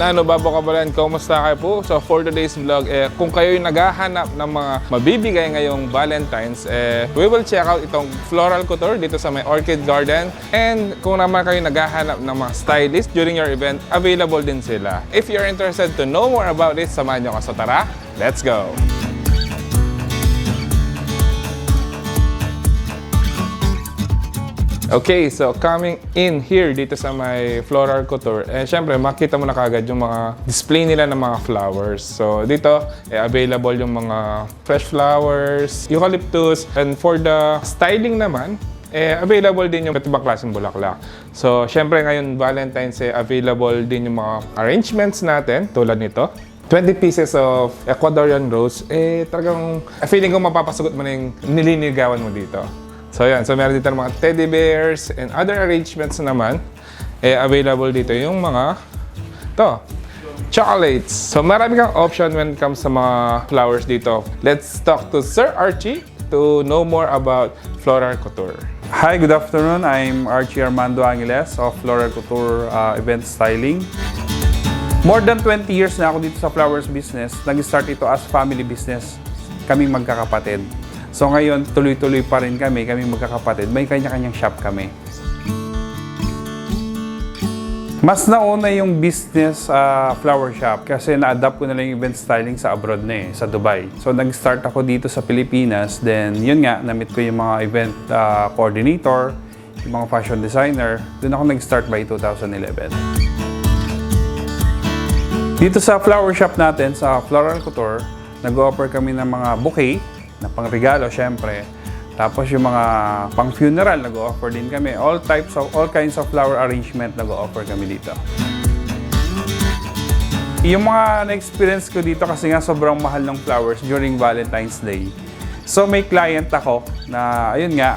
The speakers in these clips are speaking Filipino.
Nano Babo Kabalan, kumusta kayo po? So for today's vlog, kung kayo'y naghahanap ng mga mabibigay ngayong Valentine's, we will check out itong Floral Couture dito sa may Orchid Garden. And kung naman kayo naghahanap ng mga stylist during your event, available din sila. If you're interested to know more about this, samahan nyo ka. So tara, let's go! Okay, so coming in here dito sa may Floral Couture, syempre makita mo na kagad yung mga display nila ng mga flowers. So dito, available yung mga fresh flowers, eucalyptus, and for the styling naman, available din yung iba't ibang klaseng bulaklak. So syempre ngayon Valentine's, available din yung mga arrangements natin tulad nito. 20 pieces of Ecuadorian rose, talagang feeling ko mapapasugot mo na yung nililigawan mo dito. So yan, so meron dito ng mga teddy bears and other arrangements naman. Available dito yung mga chocolates. So marami kang option when it comes sa mga flowers dito. Let's talk to Sir Archie to know more about Floral Couture. Hi, good afternoon. I'm Archie Armando Angeles of Floral Couture Event Styling. More than 20 years na ako dito sa flowers business. Nag-start ito as family business. Kaming magkakapatid. So ngayon, tuloy-tuloy pa rin kami magkakapatid. May kanya-kanyang shop kami. Mas nauna yung business flower shop kasi na-adapt ko na lang yung event styling sa abroad na sa Dubai. So nag-start ako dito sa Pilipinas. Then yun nga, na-meet ko yung mga event coordinator, yung mga fashion designer. Doon ako nag-start by 2011. Dito sa flower shop natin, sa Floral Couture, nag-offer kami ng mga bouquet, na pang-regalo, syempre. Tapos yung mga pang-funeral, nag-offer din kami. All kinds of flower arrangement, nag-offer kami dito. Yung mga na-experience ko dito kasi nga sobrang mahal ng flowers during Valentine's Day. So may client ako na, ayun nga,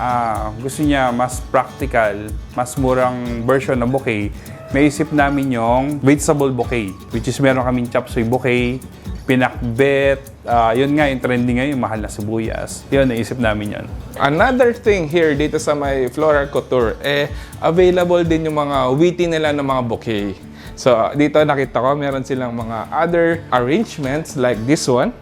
gusto niya mas practical, mas murang version ng bouquet. May isip namin yung vegetable bouquet, which is meron kaming chop suey bouquet, pinakbet, yun nga yung trending ngayon, mahal na sibuyas. Yun, naisip namin yun. Another thing here dito sa may Floral Couture, available din yung mga witty nila ng mga bouquet. So dito nakita ko, meron silang mga other arrangements like this one.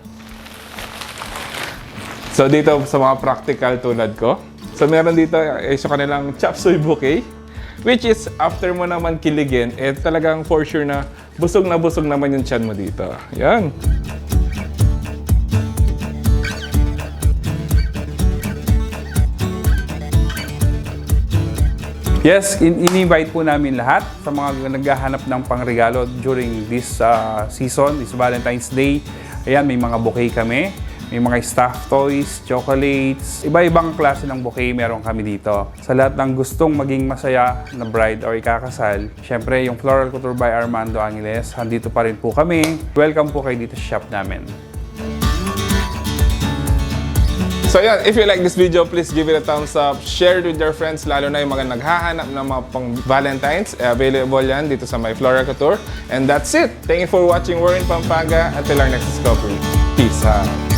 So dito sa mga practical tulad ko. So meron dito sa kanilang chop suey bouquet, which is after mo naman kiligin, talagang for sure na busog naman yung tiyan mo dito. Yan. Yes, in-invite po namin lahat sa mga naghahanap ng pangregalo during this season, this Valentine's Day. Ayan, may mga bouquet kami. May mga stuffed toys, chocolates, iba-ibang klase ng bouquet meron kami dito. Sa lahat ng gustong maging masaya na bride or ikakasal, syempre yung Floral Couture by Armando Angeles, handito pa rin po kami. Welcome po kayo dito sa shop namin. So yeah, if you like this video, please give it a thumbs up, share it with your friends, lalo na yung mga naghahanap ng mga pang Valentine's. Available yan dito sa my Floral Couture. And that's it. Thank you for watching. We're in Pampanga. Until our next discovery. Peace out.